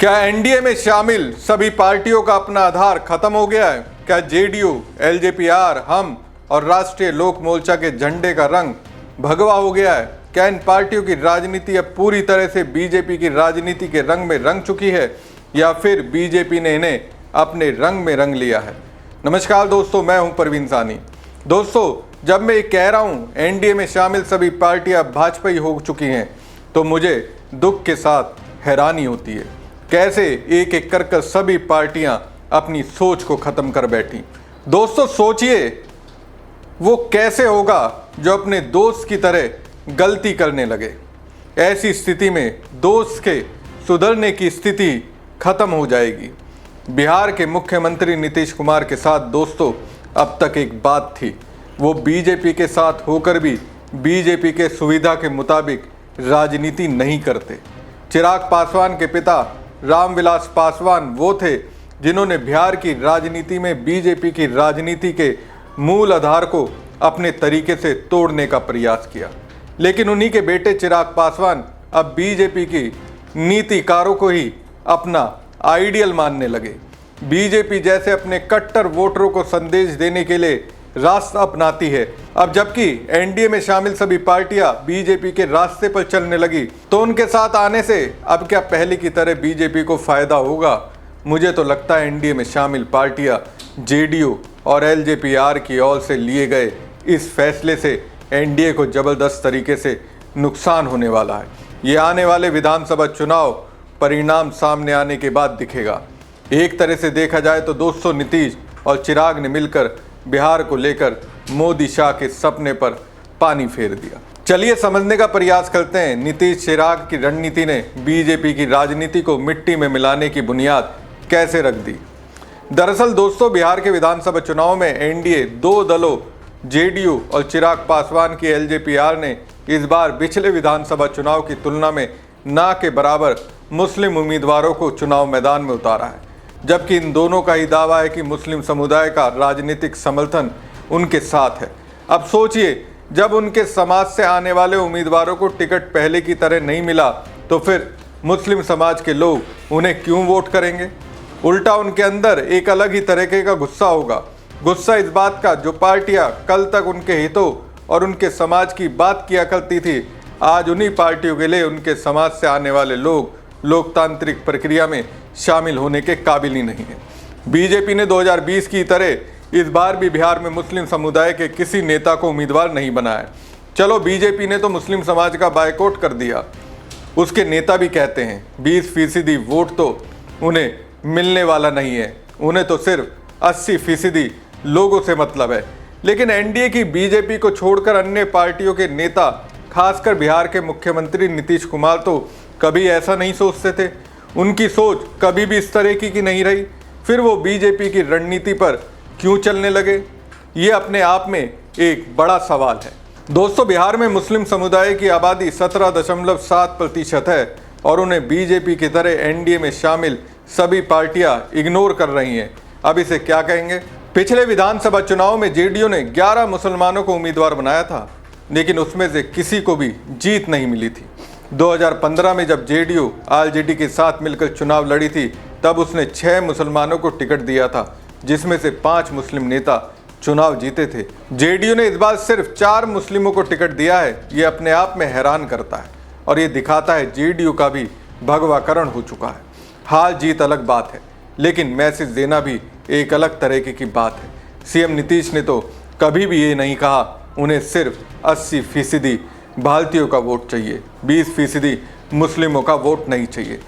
क्या एनडीए में शामिल सभी पार्टियों का अपना आधार खत्म हो गया है? क्या जेडीयू, एलजेपी-आर, हम और राष्ट्रीय लोक मोर्चा के झंडे का रंग भगवा हो गया है? क्या इन पार्टियों की राजनीति अब पूरी तरह से बीजेपी की राजनीति के रंग में रंग चुकी है या फिर बीजेपी ने इन्हें अपने रंग में रंग लिया है? नमस्कार दोस्तों, मैं हूं परवीन सानी। दोस्तों, जब मैं ये कह रहा हूं एनडीए में शामिल सभी पार्टियां भाजपाई हो चुकी हैं तो मुझे दुख के साथ हैरानी होती है। कैसे एक एक कर सभी पार्टियां अपनी सोच को खत्म कर बैठी। दोस्तों सोचिए, वो कैसे होगा जो अपने दोस्त की तरह गलती करने लगे। ऐसी स्थिति में दोस्त के सुधरने की स्थिति खत्म हो जाएगी। बिहार के मुख्यमंत्री नीतीश कुमार के साथ दोस्तों अब तक एक बात थी, वो बीजेपी के साथ होकर भी बीजेपी के सुविधा के मुताबिक राजनीति नहीं करते। चिराग पासवान के पिता रामविलास पासवान वो थे जिन्होंने बिहार की राजनीति में बीजेपी की राजनीति के मूल आधार को अपने तरीके से तोड़ने का प्रयास किया। लेकिन उन्हीं के बेटे चिराग पासवान अब बीजेपी की नीतिकारों को ही अपना आइडियल मानने लगे। बीजेपी जैसे अपने कट्टर वोटरों को संदेश देने के लिए रास्ता अपनाती है। अब जबकि एनडीए में शामिल सभी पार्टियां बीजेपी के रास्ते पर चलने लगी तो उनके साथ आने से अब क्या पहले की तरह बीजेपी को फायदा होगा? मुझे तो लगता है एनडीए में शामिल पार्टियां जेडीयू और एलजेपी-आर की ओर से लिए गए इस फैसले से एनडीए को जबरदस्त तरीके से नुकसान होने वाला है। ये आने वाले विधानसभा चुनाव परिणाम सामने आने के बाद दिखेगा। एक तरह से देखा जाए तो दोस्तों नीतीश और चिराग ने मिलकर बिहार को लेकर मोदी शाह के सपने पर पानी फेर दिया। चलिए समझने का प्रयास करते हैं नीतीश चिराग की रणनीति ने बीजेपी की राजनीति को मिट्टी में मिलाने की बुनियाद कैसे रख दी। दरअसल दोस्तों, बिहार के विधानसभा चुनाव में एनडीए दो दलों जेडीयू और चिराग पासवान की एलजेपी-आर ने इस बार पिछले विधानसभा चुनाव की तुलना में ना के बराबर मुस्लिम उम्मीदवारों को चुनाव मैदान में उतारा है, जबकि इन दोनों का ही दावा है कि मुस्लिम समुदाय का राजनीतिक समर्थन उनके साथ है। अब सोचिए, जब उनके समाज से आने वाले उम्मीदवारों को टिकट पहले की तरह नहीं मिला तो फिर मुस्लिम समाज के लोग उन्हें क्यों वोट करेंगे? उल्टा उनके अंदर एक अलग ही तरीके का गुस्सा होगा। गुस्सा इस बात का, जो पार्टियां कल तक उनके हितों और उनके समाज की बात किया करती थी, आज उन्हीं पार्टियों के लिए उनके समाज से आने वाले लोग लोकतांत्रिक प्रक्रिया में शामिल होने के काबिल ही नहीं है। बीजेपी ने 2020 की तरह इस बार भी बिहार में मुस्लिम समुदाय के किसी नेता को उम्मीदवार नहीं बनाया। चलो, बीजेपी ने तो मुस्लिम समाज का बायकॉट कर दिया, उसके नेता भी कहते हैं 20% वोट तो उन्हें मिलने वाला नहीं है, उन्हें तो सिर्फ 80% लोगों से मतलब है। लेकिन एनडीए की बीजेपी को छोड़कर अन्य पार्टियों के नेता, खासकर बिहार के मुख्यमंत्री नीतीश कुमार तो कभी ऐसा नहीं सोचते थे। उनकी सोच कभी भी इस तरह की नहीं रही। फिर वो बीजेपी की रणनीति पर क्यों चलने लगे? ये अपने आप में एक बड़ा सवाल है। दोस्तों, बिहार में मुस्लिम समुदाय की आबादी 17.7% है और उन्हें बीजेपी की तरह एनडीए में शामिल सभी पार्टियां इग्नोर कर रही हैं। अब इसे क्या कहेंगे? पिछले विधानसभा चुनाव में जेडीयू ने 11 मुसलमानों को उम्मीदवार बनाया था, लेकिन उसमें से किसी को भी जीत नहीं मिली थी। 2015 में जब जेडीयू आरजेडी के साथ मिलकर चुनाव लड़ी थी, तब उसने 6 मुसलमानों को टिकट दिया था, जिसमें से 5 मुस्लिम नेता चुनाव जीते थे। जेडीयू ने इस बार सिर्फ 4 मुस्लिमों को टिकट दिया है। ये अपने आप में हैरान करता है और ये दिखाता है जेडीयू का भी भगवाकरण हो चुका है। हार जीत अलग बात है, लेकिन मैसेज देना भी एक अलग तरीके की बात है। सीएम नीतीश ने तो कभी भी ये नहीं कहा उन्हें सिर्फ 80% भारतीयों का वोट चाहिए, 20% मुस्लिमों का वोट नहीं चाहिए।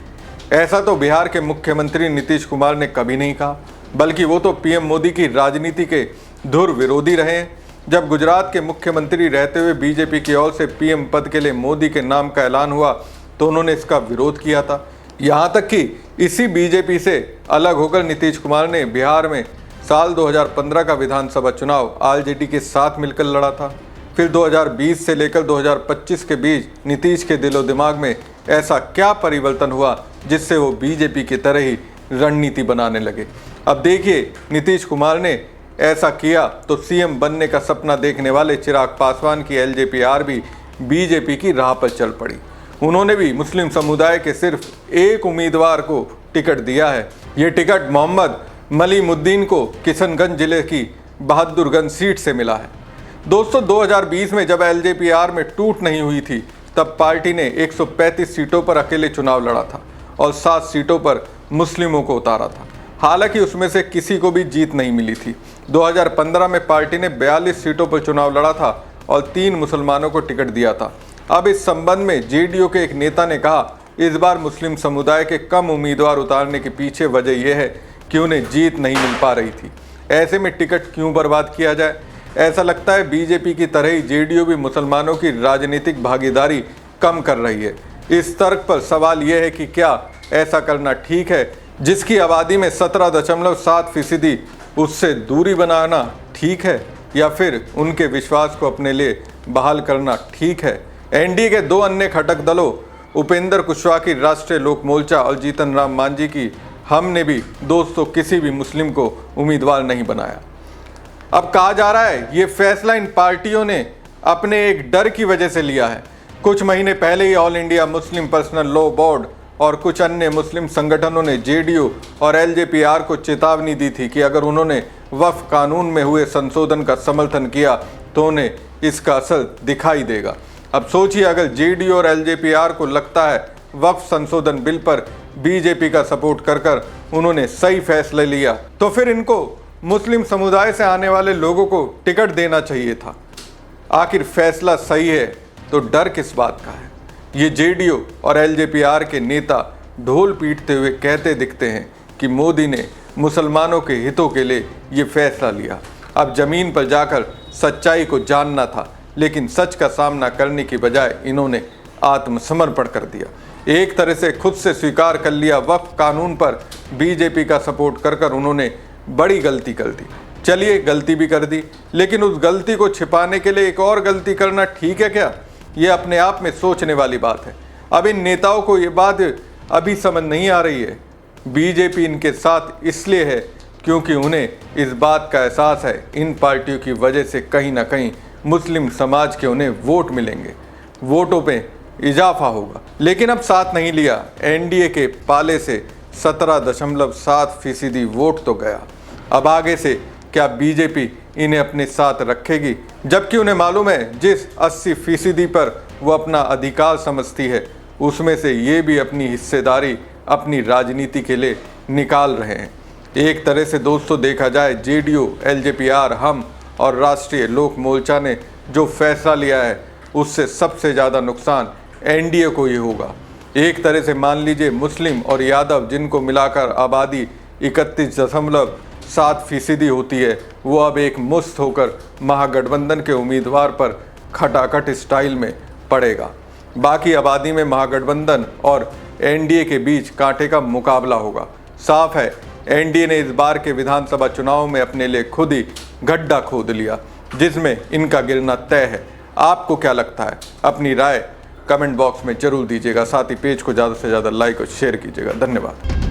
ऐसा तो बिहार के मुख्यमंत्री नीतीश कुमार ने कभी नहीं कहा, बल्कि वो तो पीएम मोदी की राजनीति के धुर विरोधी रहे हैं। जब गुजरात के मुख्यमंत्री रहते हुए बीजेपी की ओर से पीएम पद के लिए मोदी के नाम का ऐलान हुआ तो उन्होंने इसका विरोध किया था। यहाँ तक कि इसी बीजेपी से अलग होकर नीतीश कुमार ने बिहार में साल 2015 का विधानसभा चुनाव आरजेडी के साथ मिलकर लड़ा था। फिर 2020 से लेकर 2025 के बीच नीतीश के दिलो दिमाग में ऐसा क्या परिवर्तन हुआ जिससे वो बीजेपी की तरह ही रणनीति बनाने लगे? अब देखिए, नीतीश कुमार ने ऐसा किया तो सीएम बनने का सपना देखने वाले चिराग पासवान की एलजेपी-आर भी बीजेपी की राह पर चल पड़ी। उन्होंने भी मुस्लिम समुदाय के सिर्फ एक उम्मीदवार को टिकट दिया है। ये टिकट मोहम्मद मलीमुद्दीन को किशनगंज जिले की बहादुरगंज सीट से मिला है। दोस्तों, 2020 में जब एलजेपीआर में टूट नहीं हुई थी, तब पार्टी ने 135 सीटों पर अकेले चुनाव लड़ा था और 7 सीटों पर मुस्लिमों को उतारा था। हालांकि उसमें से किसी को भी जीत नहीं मिली थी। 2015 में पार्टी ने 42 सीटों पर चुनाव लड़ा था और 3 मुसलमानों को टिकट दिया था। अब इस संबंध में जेडीयू के एक नेता ने कहा, इस बार मुस्लिम समुदाय के कम उम्मीदवार उतारने के पीछे वजह यह है कि उन्हें जीत नहीं मिल पा रही थी। ऐसे में टिकट क्यों बर्बाद किया जाए। ऐसा लगता है बीजेपी की तरह ही जेडीयू भी मुसलमानों की राजनीतिक भागीदारी कम कर रही है। इस तर्क पर सवाल यह है कि क्या ऐसा करना ठीक है। जिसकी आबादी में 17.7% उससे दूरी बनाना ठीक है, या फिर उनके विश्वास को अपने लिए बहाल करना ठीक है। एनडीए के 2 अन्य घटक दलों उपेंद्र कुशवाहा की राष्ट्रीय लोक मोर्चा और जीतन राम मांझी की हमने भी दोस्तों किसी भी मुस्लिम को उम्मीदवार नहीं बनाया। अब कहा जा रहा है ये फैसला इन पार्टियों ने अपने एक डर की वजह से लिया है। कुछ महीने पहले ही All India Muslim Personal Law Board और कुछ अन्य मुस्लिम संगठनों ने जेडीयू और एलजेपीआर को चेतावनी दी थी कि अगर उन्होंने वक्फ कानून में हुए संशोधन का समर्थन किया तो उन्हें इसका असर दिखाई देगा। अब सोचिए, अगर जेडीयू और एलजेपीआर को लगता है वक्फ संशोधन बिल पर बीजेपी का सपोर्ट कर उन्होंने सही फैसला लिया, तो फिर इनको मुस्लिम समुदाय से आने वाले लोगों को टिकट देना चाहिए था। आखिर फैसला सही है तो डर किस बात का है। ये जेडीयू और एलजेपीआर के नेता ढोल पीटते हुए कहते दिखते हैं कि मोदी ने मुसलमानों के हितों के लिए ये फैसला लिया। अब जमीन पर जाकर सच्चाई को जानना था, लेकिन सच का सामना करने की बजाय इन्होंने आत्मसमर्पण कर दिया। एक तरह से खुद से स्वीकार कर लिया वक्फ कानून पर बीजेपी का सपोर्ट कर उन्होंने बड़ी गलती कर दी। चलिए, गलती भी कर दी, लेकिन उस गलती को छिपाने के लिए एक और गलती करना ठीक है क्या? ये अपने आप में सोचने वाली बात है। अब इन नेताओं को ये बात अभी समझ नहीं आ रही है। बीजेपी इनके साथ इसलिए है क्योंकि उन्हें इस बात का एहसास है इन पार्टियों की वजह से कहीं ना कहीं मुस्लिम समाज के उन्हें वोट मिलेंगे, वोटों पे इजाफा होगा। लेकिन अब साथ नहीं लिया। एनडीए के पाले से 17.7% वोट तो गया। अब आगे से क्या बीजेपी इन्हें अपने साथ रखेगी, जबकि उन्हें मालूम है जिस 80% पर वो अपना अधिकार समझती है, उसमें से ये भी अपनी हिस्सेदारी अपनी राजनीति के लिए निकाल रहे हैं। एक तरह से दोस्तों देखा जाए, जेडीयू, एलजेपीआर, हम और राष्ट्रीय लोक मोर्चा ने जो फैसला लिया है उससे सबसे ज़्यादा नुकसान एनडीए को ही होगा। एक तरह से मान लीजिए मुस्लिम और यादव, जिनको मिलाकर आबादी 31.7% होती है, वो अब एक मुश्त होकर महागठबंधन के उम्मीदवार पर खटाखट स्टाइल में पड़ेगा। बाकी आबादी में महागठबंधन और एनडीए के बीच कांटे का मुकाबला होगा। साफ है, एनडीए ने इस बार के विधानसभा चुनाव में अपने लिए खुद ही गड्ढा खोद लिया, जिसमें इनका गिरना तय है। आपको क्या लगता है? अपनी राय कमेंट बॉक्स में जरूर दीजिएगा। साथ ही पेज को ज़्यादा से ज़्यादा लाइक और शेयर कीजिएगा। धन्यवाद।